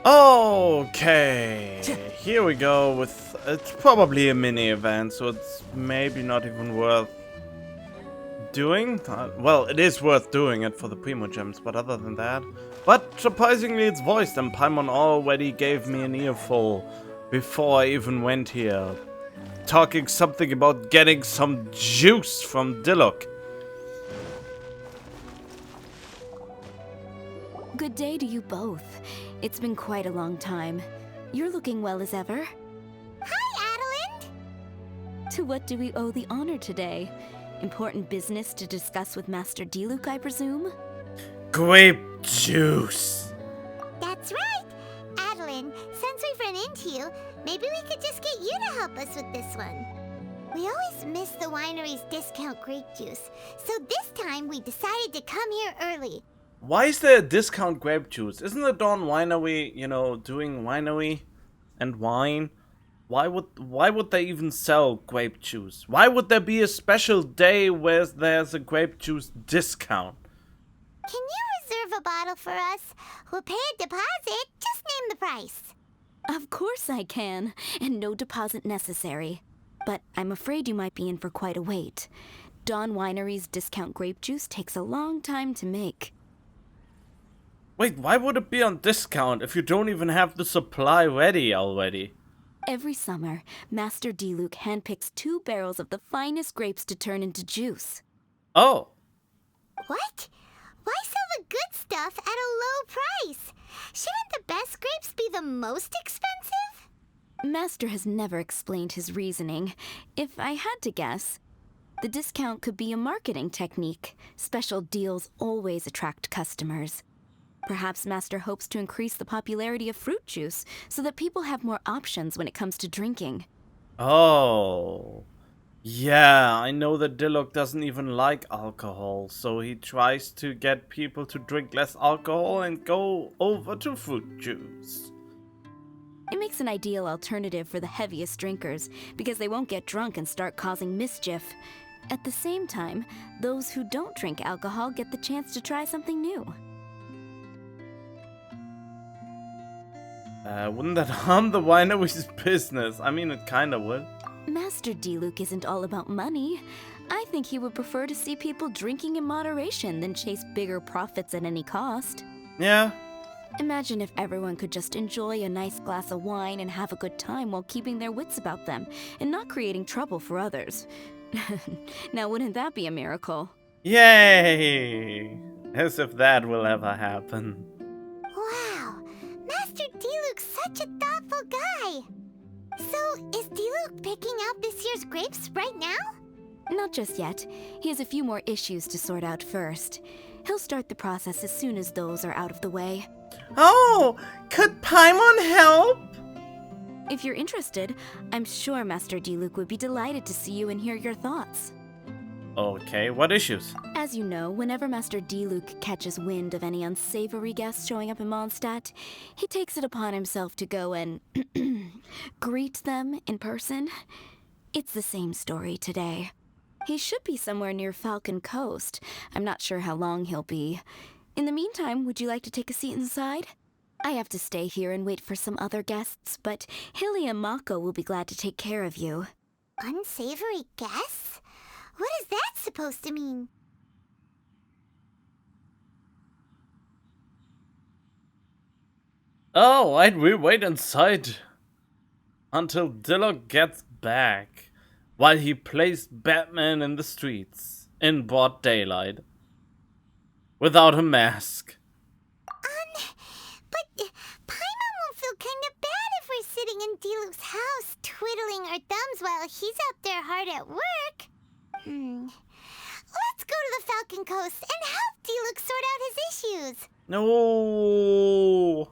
Okay, here we go with, it's probably a mini event, so it's maybe not even worth doing. Well, it is worth doing it for the Primo Gems, but other than that. But surprisingly it's voiced, and Paimon already gave me an earful before I even went here. Talking something about getting some juice from Diluc. Good day to you both. It's been quite a long time. You're looking well as ever. Hi, Adelind! To what do we owe the honor today? Important business to discuss with Master Diluc, I presume? Grape juice! That's right! Adelind, since we've run into you, maybe we could just get you to help us with this one. We always miss the winery's discount grape juice, so this time we decided to come here early. Why is there a discount grape juice? Isn't the Dawn Winery, doing winery and wine? Why would they even sell grape juice? Why would there be a special day where there's a grape juice discount? Can you reserve a bottle for us? We'll pay a deposit. Just name the price. Of course I can, and no deposit necessary. But I'm afraid you might be in for quite a wait. Dawn Winery's discount grape juice takes a long time to make. Wait, why would it be on discount if you don't even have the supply ready already? Every summer, Master Diluc handpicks 2 barrels of the finest grapes to turn into juice. Oh. What? Why sell the good stuff at a low price? Shouldn't the best grapes be the most expensive? Master has never explained his reasoning. If I had to guess, the discount could be a marketing technique. Special deals always attract customers. Perhaps Master hopes to increase the popularity of fruit juice so that people have more options when it comes to drinking. Oh. Yeah, I know that Diluc doesn't even like alcohol, so he tries to get people to drink less alcohol and go over to fruit juice. It makes an ideal alternative for the heaviest drinkers because they won't get drunk and start causing mischief. At the same time, those who don't drink alcohol get the chance to try something new. Wouldn't that harm the winery's business? I mean, it kinda would. Master Diluc isn't all about money. I think he would prefer to see people drinking in moderation than chase bigger profits at any cost. Yeah. Imagine if everyone could just enjoy a nice glass of wine and have a good time while keeping their wits about them and not creating trouble for others. Now, wouldn't that be a miracle? Yay! As if that will ever happen. Wow, Master Diluc's such a thoughtful guy. So, is Diluc picking out this year's grapes right now? Not just yet. He has a few more issues to sort out first. He'll start the process as soon as those are out of the way. Oh, could Paimon help? If you're interested, I'm sure Master Diluc would be delighted to see you and hear your thoughts. Okay, what issues? As you know, whenever Master Diluc catches wind of any unsavory guests showing up in Mondstadt, he takes it upon himself to go and greet them in person. It's the same story today. He should be somewhere near Falcon Coast. I'm not sure how long he'll be. In the meantime, would you like to take a seat inside? I have to stay here and wait for some other guests, but Hilly and Mako will be glad to take care of you. Unsavory guests? What is that supposed to mean? Oh, why'd we wait inside until Diluc gets back while he plays Batman in the streets in broad daylight without a mask? But Paimon will feel kind of bad if we're sitting in Diluc's house twiddling our thumbs while he's out there hard at work. Let's go to the Falcon Coast and help Diluc sort out his issues. No.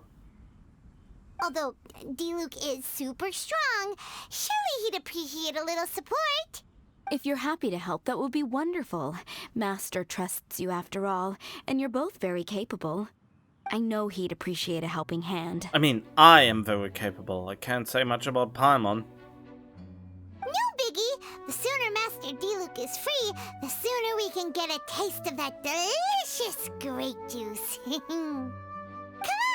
Although Diluc is super strong, surely he'd appreciate a little support. If you're happy to help, that would be wonderful. Master trusts you after all, and you're both very capable. I know he'd appreciate a helping hand. I mean, I am very capable. I can't say much about Paimon. No biggie. The sooner Master Diluc is free, the sooner we can get a taste of that delicious grape juice. Come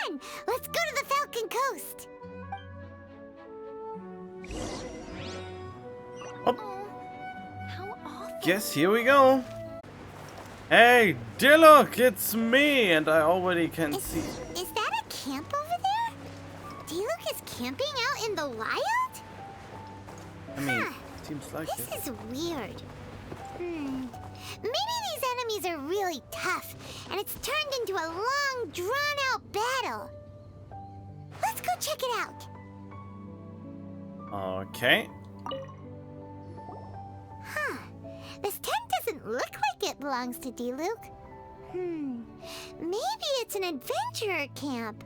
on, let's go to the Falcon coast. Oh, How awful. yes, here we go. Hey, Diluc, it's me, and I already can see. Is that a camp over there? Diluc is camping out in the wild? I mean, Huh. seems like This it. is weird. Maybe these enemies are really tough, and it's turned into a long, drawn-out battle. Let's go check it out. Okay. Huh. This tent doesn't look like it belongs to Diluc. Maybe it's an adventurer camp.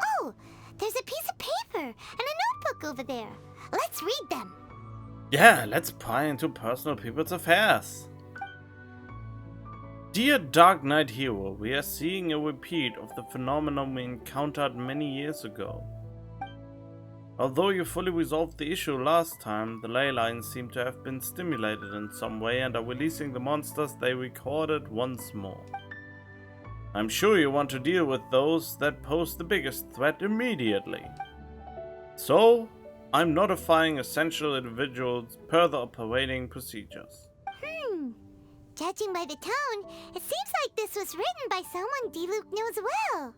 Oh, there's a piece of paper and a notebook over there. Let's read them. Yeah, let's pry into personal people's affairs. Dear Dark Knight Hero, we are seeing a repeat of the phenomenon we encountered many years ago. Although you fully resolved the issue last time, the ley lines seem to have been stimulated in some way and are releasing the monsters they recorded once more. I'm sure you want to deal with those that pose the biggest threat immediately. So, I'm notifying essential individuals per the operating procedures. Judging by the tone, it seems like this was written by someone Diluc knows well.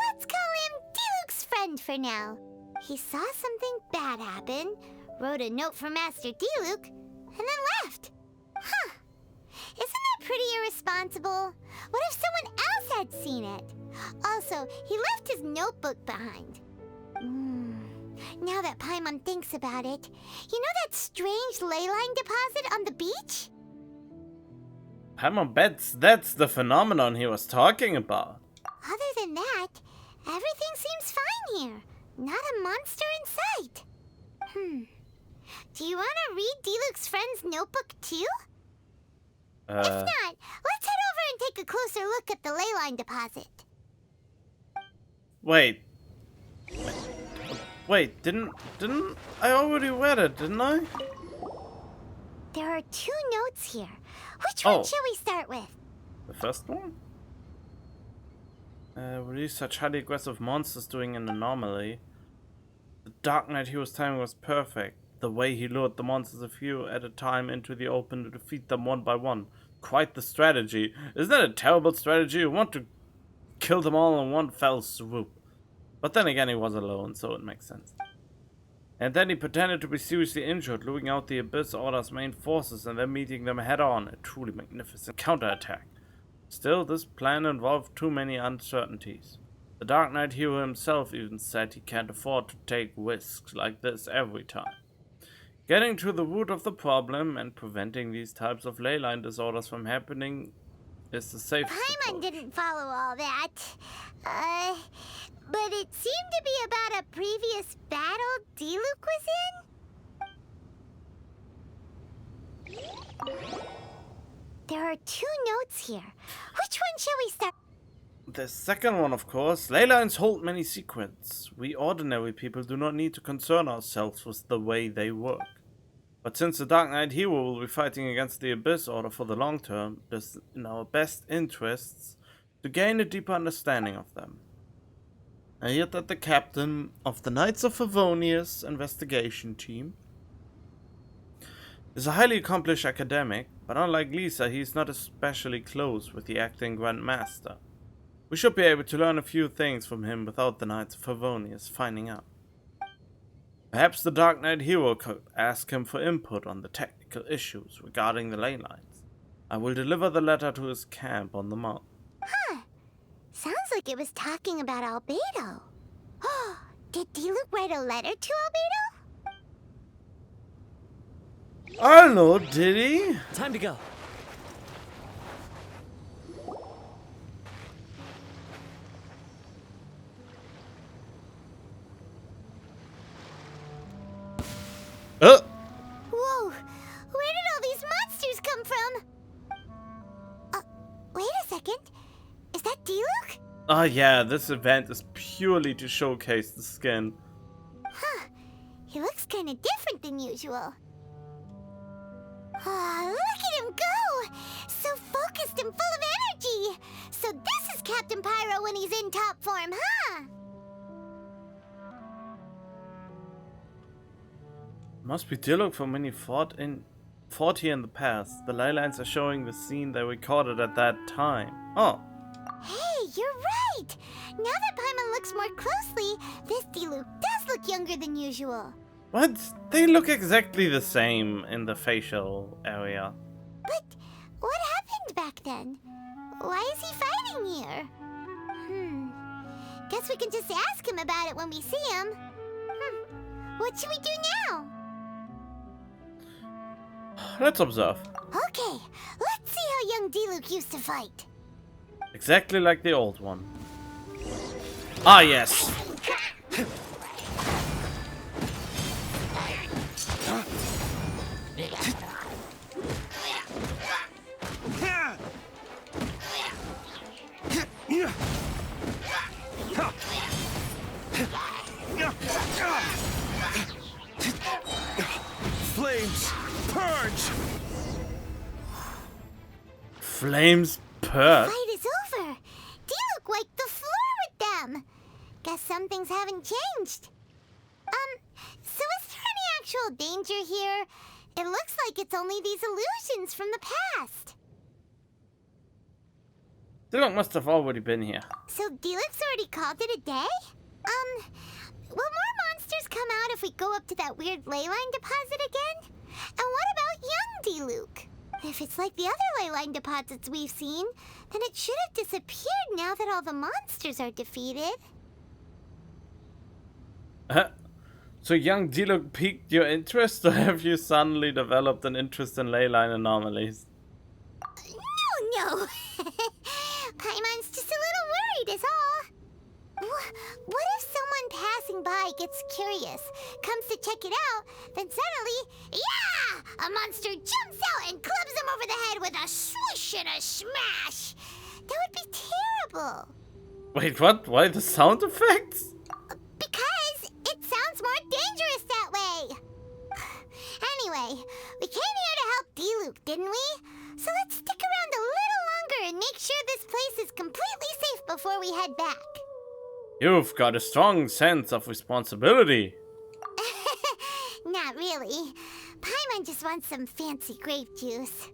Let's call him Diluc's friend for now. He saw something bad happen, wrote a note for Master Diluc, and then left. Huh. Isn't that pretty irresponsible? What if someone else had seen it? Also, he left his notebook behind. Now that Paimon thinks about it, you know that strange ley line deposit on the beach? Paimon bets that's the phenomenon he was talking about. Other than that, everything seems fine here. Not a monster in sight. Do you want to read Diluc's friend's notebook too? If not, let's head over and take a closer look at the ley line deposit. Wait, didn't I already read it, didn't I? There are 2 notes here. Which one shall we start with? The first one? Release such highly aggressive monsters during an anomaly. The Dark Knight Hero's timing was perfect. The way he lured the monsters a few at a time into the open to defeat them one by one. Quite the strategy. Isn't that a terrible strategy? You want to kill them all in one fell swoop. But then again, he was alone, so it makes sense. And then he pretended to be seriously injured, luring out the Abyss Order's main forces and then meeting them head-on. A truly magnificent counterattack. Still, this plan involved too many uncertainties. The Dark Knight hero himself even said he can't afford to take risks like this every time. Getting to the root of the problem and preventing these types of ley line disorders from happening is the safest Paimon approach. didn't follow all that. But it seemed to be about a previous battle Diluc was in? There are 2 notes here. Which one shall we start? The second one, of course. Ley lines hold many secrets. We ordinary people do not need to concern ourselves with the way they work. But since the Dark Knight hero will be fighting against the Abyss Order for the long term, it is in our best interests to gain a deeper understanding of them. I hear that the captain of the Knights of Favonius investigation team is a highly accomplished academic, but unlike Lisa, he is not especially close with the acting Grand Master. We should be able to learn a few things from him without the Knights of Favonius finding out. Perhaps the Dark Knight hero could ask him for input on the technical issues regarding the ley lines. I will deliver the letter to his camp on the mountain. Huh. Sounds like it was talking about Albedo. Oh, did Diluc write a letter to Albedo? I don't know, did he? Time to go. Whoa, where did all these monsters come from? Wait a second. Is that Diluc? Oh yeah, this event is purely to showcase the skin. Huh. He looks kind of different than usual. Ah, look at him go! So focused and full of energy! So this is Captain Pyro when he's in top form, huh? Must be Diluc from when he fought here in the past. The ley lines are showing the scene they recorded at that time. Oh. Hey, you're right! Now that Paimon looks more closely, this Diluc does look younger than usual. What? They look exactly the same in the facial area. But what happened back then? Why is he fighting here? Guess we can just ask him about it when we see him. What should we do now? Let's observe. Okay, let's see how young Diluc used to fight. Exactly like the old one. Ah, yes. Flames purge. Flames purge. Fight is over. Diluc wiped the floor with them. Guess some things haven't changed. So is there any actual danger here? It looks like it's only these illusions from the past. Diluc must have already been here. So Diluc's already called it a day? Will more monsters come out if we go up to that weird ley line deposit again? And what about young Diluc? If it's like the other ley line deposits we've seen, then it should have disappeared now that all the monsters are defeated. So young Diluc piqued your interest, or have you suddenly developed an interest in ley line anomalies? No. Paimon's just a little worried is all. What if someone passing by gets curious, comes to check it out, then suddenly, yeah! A monster jumps out and clubs them over the head with a swish and a smash! That would be terrible. Wait, what? Why the sound effects? Because it sounds more dangerous that way. Anyway, we came here to help Diluc, didn't we? So let's stick around a little longer and make sure this place is completely safe before we head back. You've got a strong sense of responsibility. Not really. Paimon just wants some fancy grape juice.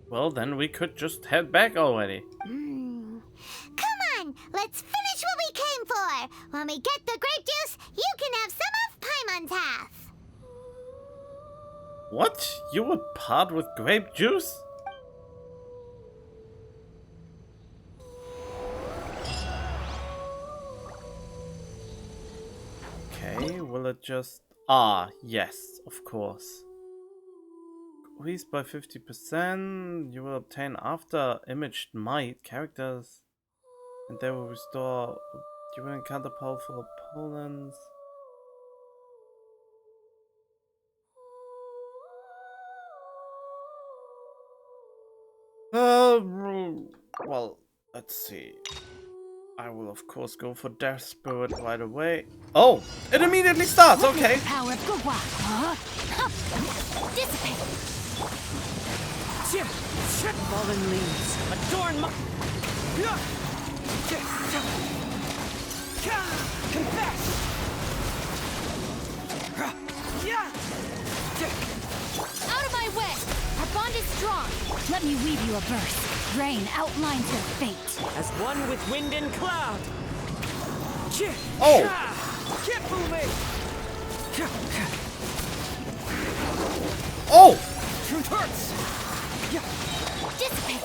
Well, then we could just head back already. Come on, let's finish what we came for. When we get the grape juice, you can have some of Paimon's half. What? You would part with grape juice? Okay, will it just... Ah, yes, of course. Increased by 50%. You will obtain after imaged might characters. And they will restore... You will encounter powerful opponents. Well, let's see. I will of course go for Death Spirit right away. Oh, it immediately starts. Okay. Power of Gugwa. Dissipate. Fallen leaves. Adorn my... Confess. Out of my way. Our bond is strong. Let me weave you a verse. Rain outlines your fate. As one with wind and cloud. Oh. Oh. Truth hurts. Dissipate.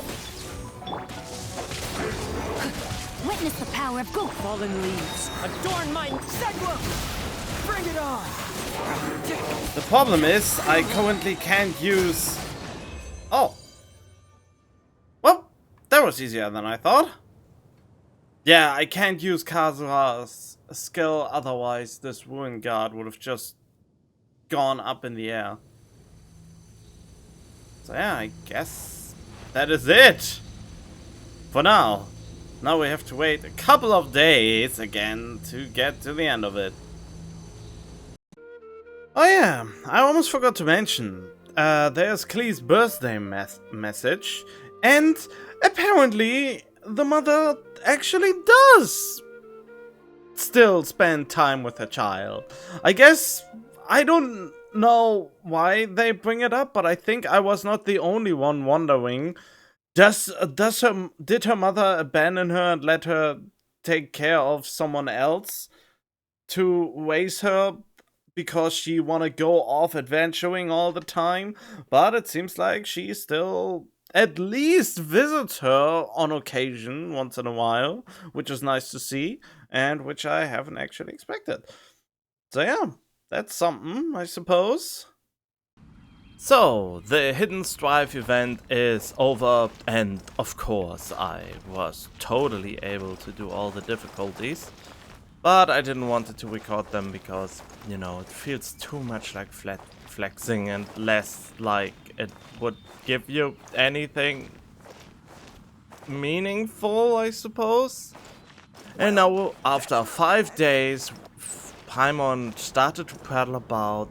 Witness the power of Gugwa. Fallen leaves. Adorn my... Segwa! Bring it on! The problem is I currently can't use... Oh. Well, that was easier than I thought. Yeah, I can't use Kazura's skill, otherwise this Ruin Guard would have just gone up in the air. So yeah, I guess that is it for now. Now we have to wait a couple of days again to get to the end of it. Oh yeah, I almost forgot to mention, there's Klee's birthday message, and apparently the mother actually does still spend time with her child. I guess, I don't know why they bring it up, but I think I was not the only one wondering. Did her mother abandon her and let her take care of someone else to raise her because she want to go off adventuring all the time? But it seems like she still at least visits her on occasion once in a while, which is nice to see and which I haven't actually expected. So yeah, that's something, I suppose. So, the Hidden Strife event is over, and of course I was totally able to do all the difficulties. But I didn't want to record them because, you know, it feels too much like flexing and less like it would give you anything meaningful, I suppose. And now, after 5 days, Paimon started to prattle about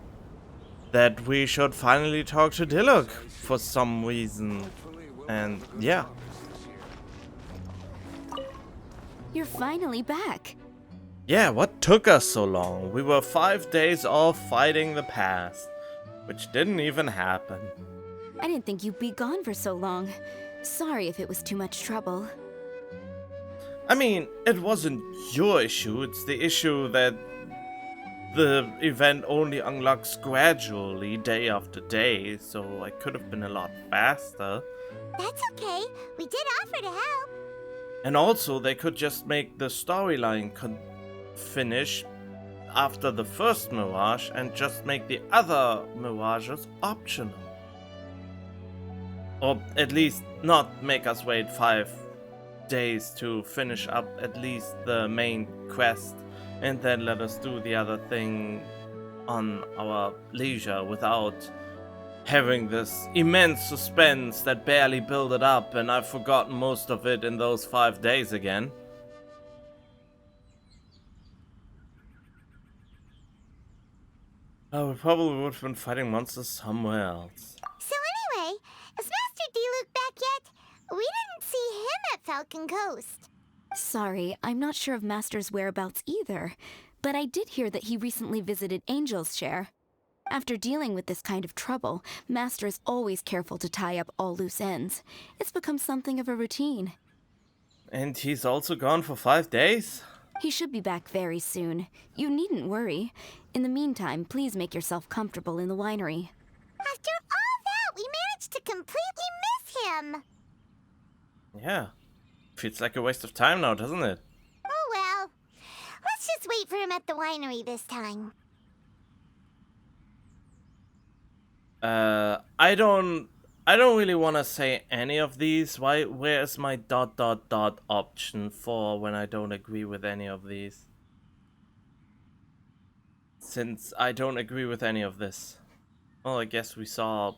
that we should finally talk to Diluc for some reason. And yeah. You're finally back. Yeah, what took us so long? We were 5 days off fighting the past, which didn't even happen. I didn't think you'd be gone for so long. Sorry if it was too much trouble. I mean, it wasn't your issue, it's the issue that the event only unlocks gradually, day after day, so I could have been a lot faster. That's okay. We did offer to help. And also, they could just make the storyline finish after the first Mirage and just make the other Mirages optional. Or at least not make us wait 5 days to finish up at least the main quest and then let us do the other thing on our leisure without having this immense suspense that barely built it up, and I've forgotten most of it in those 5 days again. Oh, we probably would have been fighting monsters somewhere else. So anyway, is Master Diluc back yet? We didn't see him at Falcon Coast. Sorry, I'm not sure of Master's whereabouts either, but I did hear that he recently visited Angel's Share. After dealing with this kind of trouble, Master is always careful to tie up all loose ends. It's become something of a routine. And he's also gone for 5 days? He should be back very soon. You needn't worry. In the meantime, please make yourself comfortable in the winery. After all that, we managed to completely miss him. Yeah. Feels like a waste of time now, doesn't it? Oh well. Let's just wait for him at the winery this time. I don't really want to say any of these. Where is my ... option for when I don't agree with any of these? Since I don't agree with any of this. Well, I guess we saw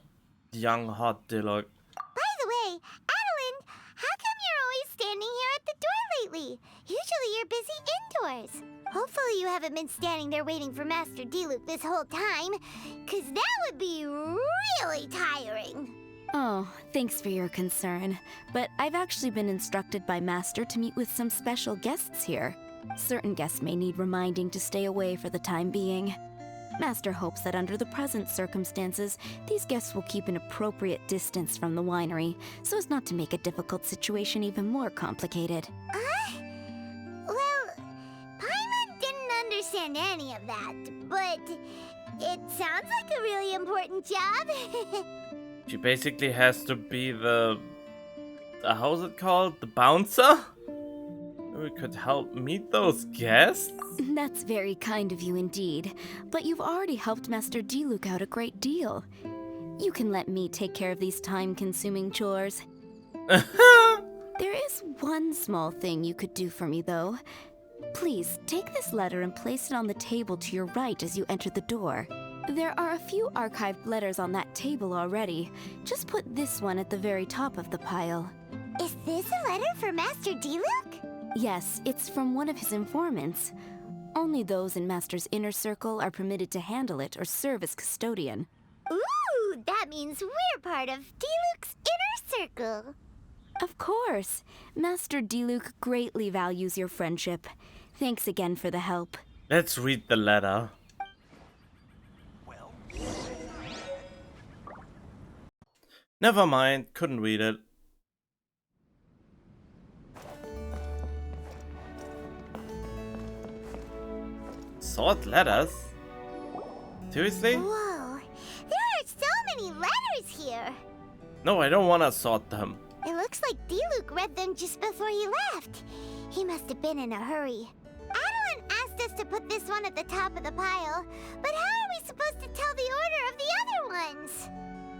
young hot Diluc. By the way, Adeline, how come you're always standing here at the door lately? Usually you're busy indoors. Hopefully you haven't been standing there waiting for Master Diluc this whole time, 'cause that would be really tiring. Oh, thanks for your concern. But I've actually been instructed by Master to meet with some special guests here. Certain guests may need reminding to stay away for the time being. Master hopes that under the present circumstances, these guests will keep an appropriate distance from the winery, so as not to make a difficult situation even more complicated. Well, Paimon didn't understand any of that, but it sounds like a really important job. She basically has to be the how's it called? The bouncer? We could help meet those guests? That's very kind of you indeed, but you've already helped Master Diluc out a great deal. You can let me take care of these time-consuming chores. There is one small thing you could do for me, though. Please, take this letter and place it on the table to your right as you enter the door. There are a few archived letters on that table already. Just put this one at the very top of the pile. Is this a letter for Master Diluc? Yes, it's from one of his informants. Only those in Master's inner circle are permitted to handle it or serve as custodian. Ooh, that means we're part of Diluc's inner circle. Of course. Master Diluc greatly values your friendship. Thanks again for the help. Let's read the letter. Well, Never mind, couldn't read it. Sword letters? Seriously? Whoa, there are so many letters here. No, I don't want to sort them. It looks like D-Luke read them just before he left. He must have been in a hurry. Adeline asked us to put this one at the top of the pile, but how are we supposed to tell the order of the other ones?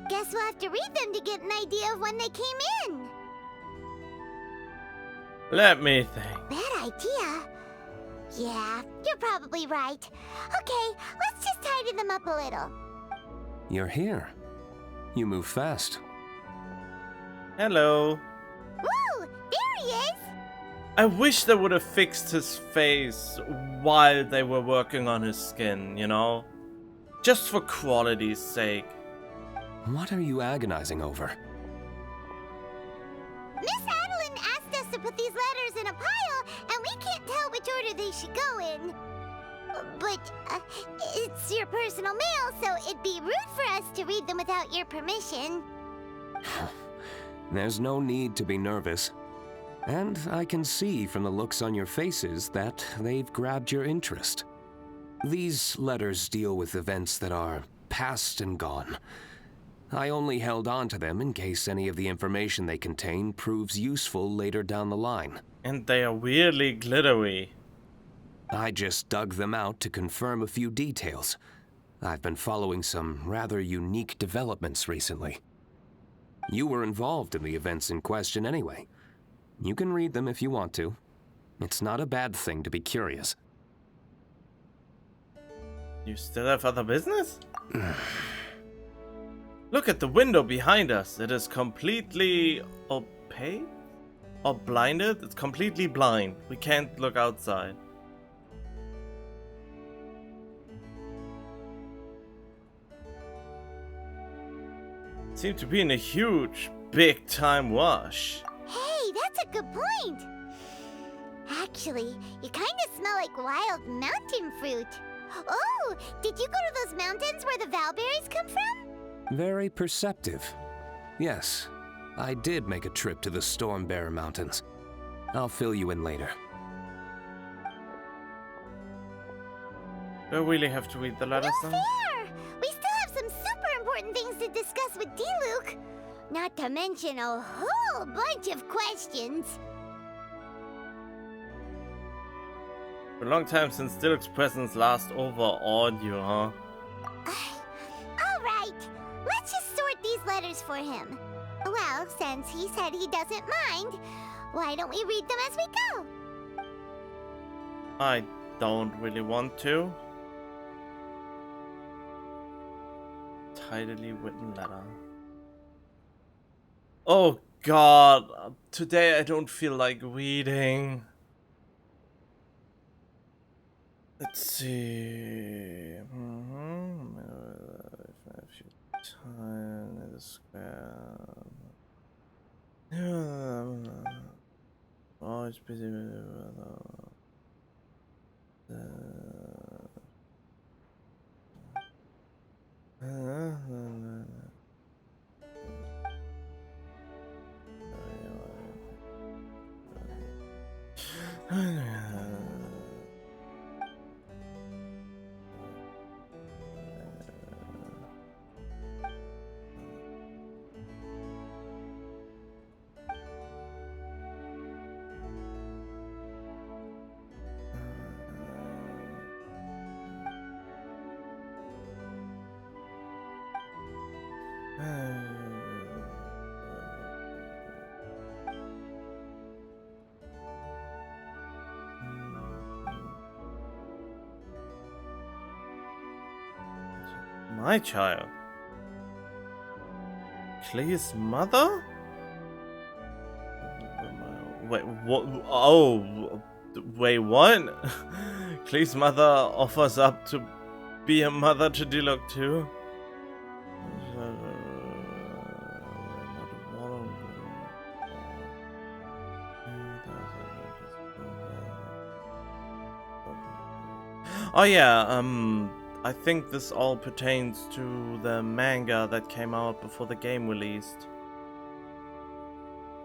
Guess we'll have to read them to get an idea of when they came in. Let me think. Bad idea. Yeah, you're probably right. Okay, let's just tidy them up a little. You're here. You move fast. Hello. Woo! There he is! I wish they would have fixed his face while they were working on his skin, you know? Just for quality's sake. What are you agonizing over? Miss Adeline asked us to put these letters in a pile, and we can't tell which order they should go in. But it's your personal mail, so it'd be rude for us to read them without your permission. There's no need to be nervous. And I can see from the looks on your faces that they've grabbed your interest. These letters deal with events that are past and gone. I only held on to them in case any of the information they contain proves useful later down the line. And they are weirdly glittery. I just dug them out to confirm a few details. I've been following some rather unique developments recently. You were involved in the events in question anyway. You can read them if you want to. It's not a bad thing to be curious. You still have other business? Look at the window behind us. It is completely opaque? Or blinded? It's completely blind. We can't look outside. Seem to be in a huge, big-time rush. Hey, that's a good point. Actually, you kind of smell like wild mountain fruit. Oh, did you go to those mountains where the valberries come from? Very perceptive. Yes, I did make a trip to the Stormbearer Mountains. I'll fill you in later. Do I really have to read the letters No now? fair! We still have some super important things to discuss with D-Luke. Not to mention a whole bunch of questions. A long time since Diluc's presence last overawed you, huh? Alright, let's just sort these letters for him. Well, since he said he doesn't mind, why don't we read them as we go? I don't really want to. Tidily written letter. Oh god, today I don't feel like reading. Let's see. Time in the square. Oh, it's busy with My child? Clee's mother? Wait, what? Oh, wait, what? Clee's mother offers up to be a mother to Diluc too? Oh yeah, I think this all pertains to the manga that came out before the game released.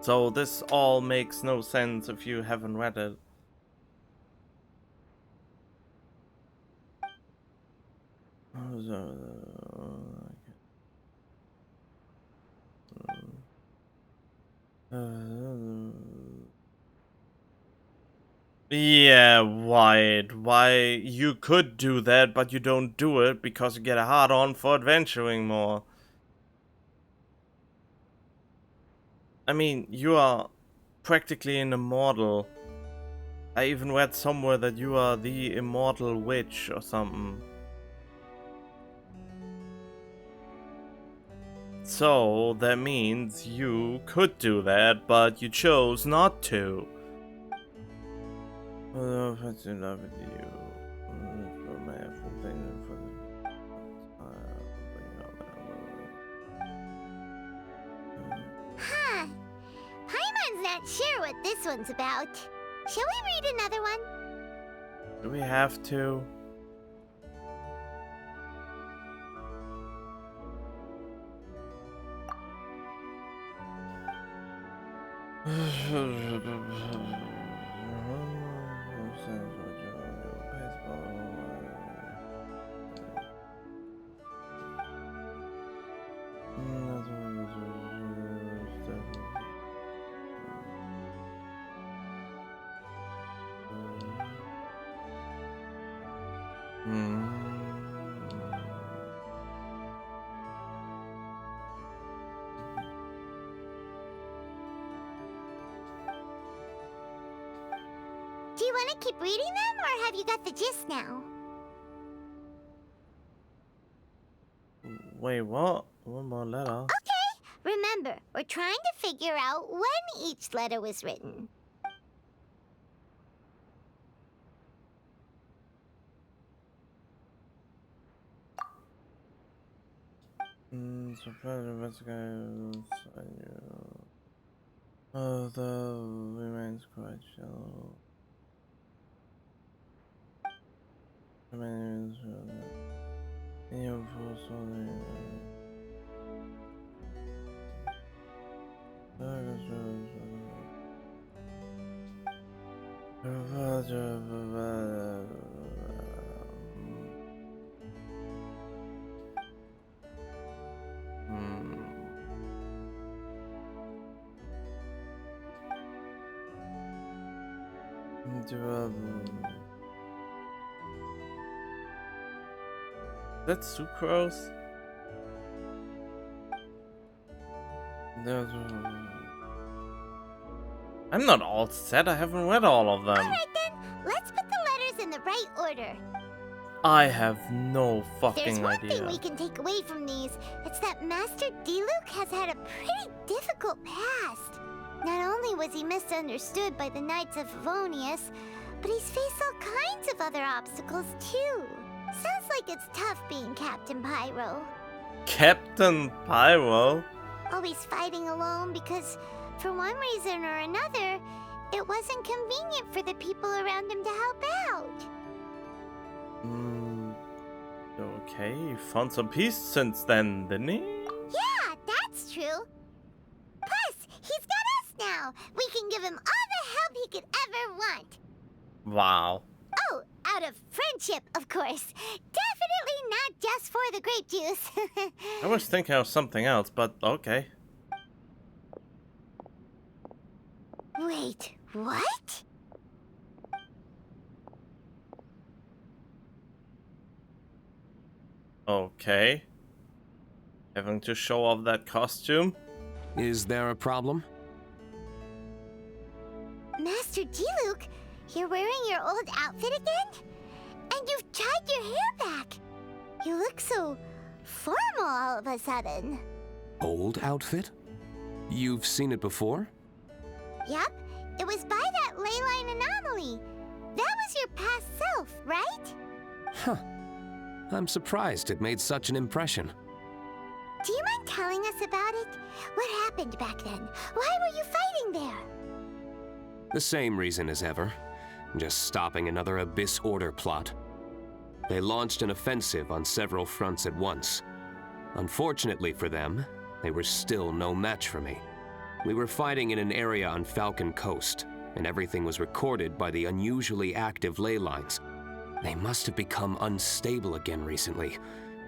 So this all makes no sense if you haven't read it. Yeah, why you could do that, but you don't do it because you get a hard on for adventuring more. I mean, you are practically an immortal. I even read somewhere that you are the immortal witch or something. So that means you could do that, but you chose not to. Oh, what's in love with you? Huh. Paimon's not sure what this one's about. Shall we read another one? Do we have to? Do you want to keep reading them, or have you got the gist now? Wait, what? One more letter. Okay, remember, we're trying to figure out when each letter was written. Surprise investigators. Oh, the remains quite shallow. Remains That's sucrose. I'm not all set. I haven't read all of them. Alright then, let's put the letters in the right order. I have no There's fucking one idea. thing we can take away from these. It's that Master D-Luke has had a pretty difficult past. Not only was he misunderstood by the Knights of Favonius, but he's faced all kinds of other obstacles too. Sounds like it's tough being Captain Pyro. Captain Pyro? Always fighting alone because, for one reason or another, it wasn't convenient for the people around him to help out. Okay, he found some peace since then, didn't he? Yeah, that's true. Plus, he's got us now. We can give him all the help he could ever want. Wow. Oh, out of friendship, of course. Definitely not just for the grape juice. I was thinking of something else, but okay. Wait, what? Okay. Having to show off that costume? Is there a problem? Master D-Luke, you're wearing your old outfit again? And you've tied your hair back. You look so formal all of a sudden. Old outfit? You've seen it before? Yup, it was by that ley line anomaly. That was your past self, right? Huh. I'm surprised it made such an impression. Do you mind telling us about it? What happened back then? Why were you fighting there? The same reason as ever. Just stopping another Abyss Order plot. They launched an offensive on several fronts at once. Unfortunately for them, they were still no match for me. We were fighting in an area on Falcon Coast, and everything was recorded by the unusually active ley lines. They must have become unstable again recently,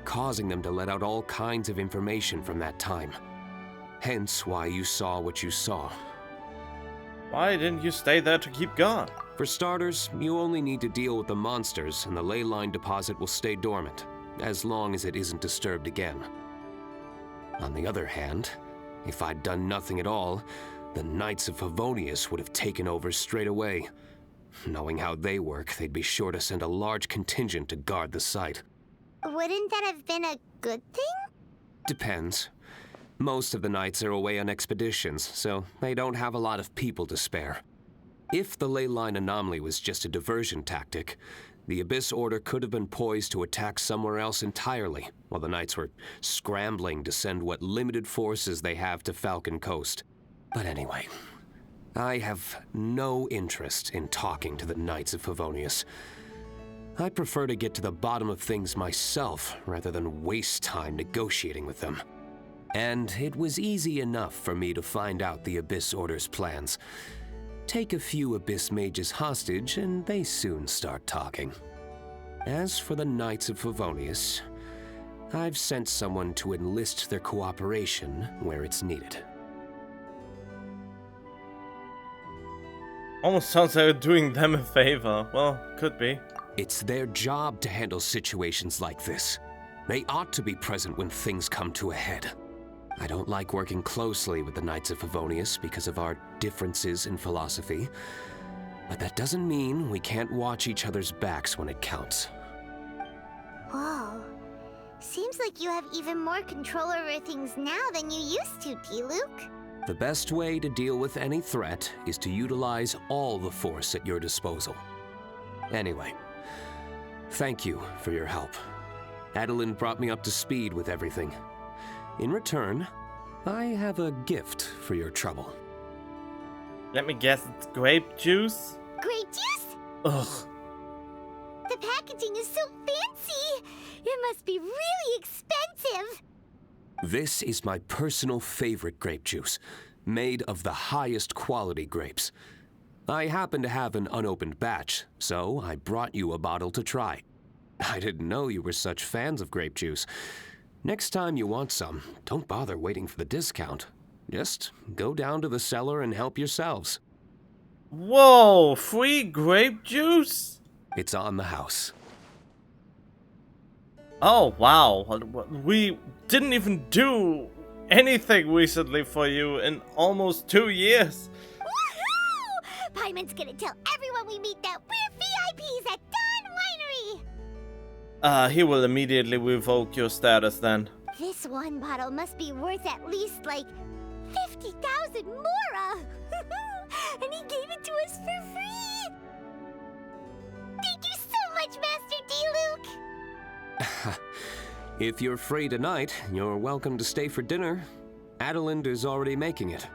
causing them to let out all kinds of information from that time. Hence why you saw what you saw. Why didn't you stay there to keep guard? For starters, you only need to deal with the monsters and the ley line deposit will stay dormant, as long as it isn't disturbed again. On the other hand, if I'd done nothing at all, the Knights of Favonius would have taken over straight away. Knowing how they work, they'd be sure to send a large contingent to guard the site. Wouldn't that have been a good thing? Depends. Most of the Knights are away on expeditions, so they don't have a lot of people to spare. If the ley line anomaly was just a diversion tactic, the Abyss Order could have been poised to attack somewhere else entirely, while the Knights were scrambling to send what limited forces they have to Falcon Coast. But anyway, I have no interest in talking to the Knights of Favonius. I prefer to get to the bottom of things myself, rather than waste time negotiating with them. And it was easy enough for me to find out the Abyss Order's plans. Take a few Abyss Mages hostage, and they soon start talking. As for the Knights of Favonius, I've sent someone to enlist their cooperation where it's needed. Almost sounds like you're doing them a favor. Well, could be. It's their job to handle situations like this. They ought to be present when things come to a head. I don't like working closely with the Knights of Favonius because of our differences in philosophy, but that doesn't mean we can't watch each other's backs when it counts. Whoa. Seems like you have even more control over things now than you used to, T-Luke. The best way to deal with any threat is to utilize all the force at your disposal. Anyway, thank you for your help. Adeline brought me up to speed with everything. In return, I have a gift for your trouble. Let me guess, it's grape juice? Grape juice? Ugh. The packaging is so fancy! It must be really expensive! This is my personal favorite grape juice, made of the highest quality grapes. I happen to have an unopened batch, so I brought you a bottle to try. I didn't know you were such fans of grape juice. Next time you want some, don't bother waiting for the discount. Just go down to the cellar and help yourselves. Whoa, free grape juice? It's on the house. Oh, wow. We didn't even do anything recently for you in almost 2 years. Woohoo! Paimon's gonna tell everyone we meet that we're VIPs at Dawn Winery! He will immediately revoke your status then. This one bottle must be worth at least, like, 50,000 mora! And he gave it to us for free! Thank you so much, Master D-Luke! If you're free tonight, you're welcome to stay for dinner. Adeline is already making it.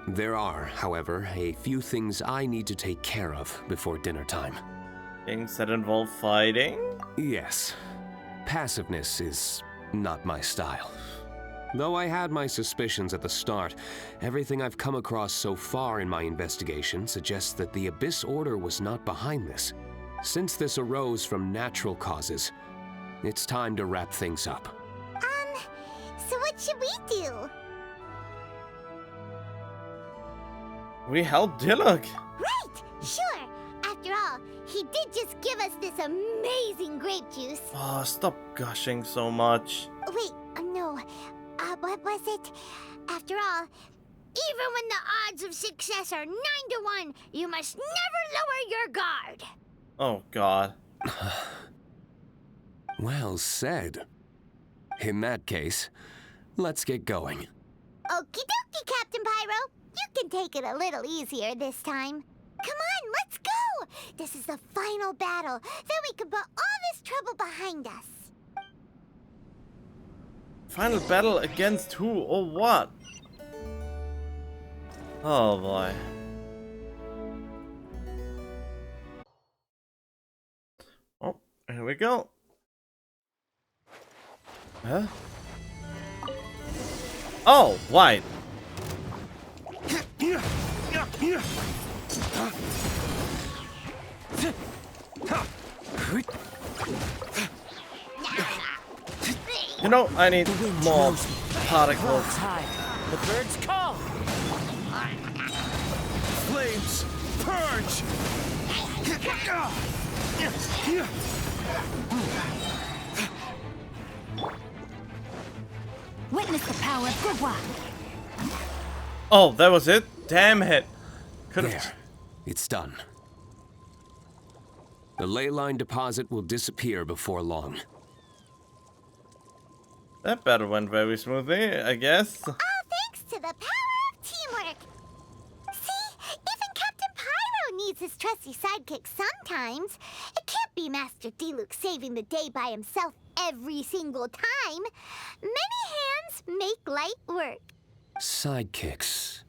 There are, however, a few things I need to take care of before dinner time. Things that involve fighting? Yes. Passiveness is not my style. Though I had my suspicions at the start, everything I've come across so far in my investigation suggests that the Abyss Order was not behind this. Since this arose from natural causes, it's time to wrap things up. So what should we do? We help Diluc. Right! Sure! After all, he did just give us this amazing grape juice. Oh, stop gushing so much. Wait, no. What was it? After all, even when the odds of success are 9 to 1, you must never lower your guard. Oh, God. Well said. In that case, let's get going. Okie dokie, Captain Pyro. You can take it a little easier this time. Come on, let's go! This is the final battle. Then we can put all this trouble behind us. Final battle against who or what? Oh boy. Oh, here we go. Huh? Oh, white. You know, I need more particles. Tide. The birds call. Flames, purge! Witness the power of Gugwa. Oh, that was it? Damn it. Could've... There. It's done. The ley line deposit will disappear before long. That battle went very smoothly, I guess. All thanks to the power of teamwork. See, even Captain Pyro needs his trusty sidekick sometimes. It can't be Master D-Luke saving the day by himself every single time. Many hands make light work. Sidekicks.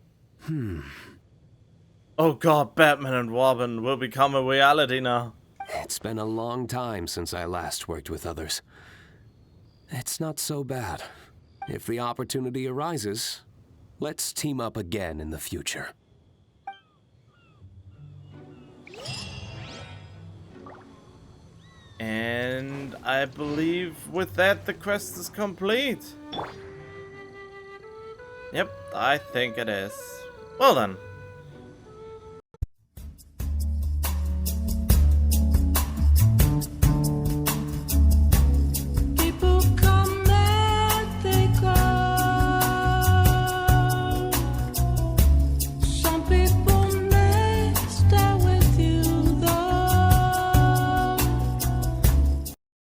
Oh god, Batman and Robin will become a reality now. It's been a long time since I last worked with others. It's not so bad. If the opportunity arises, let's team up again in the future. And I believe with that the quest is complete. Yep, I think it is. Well then,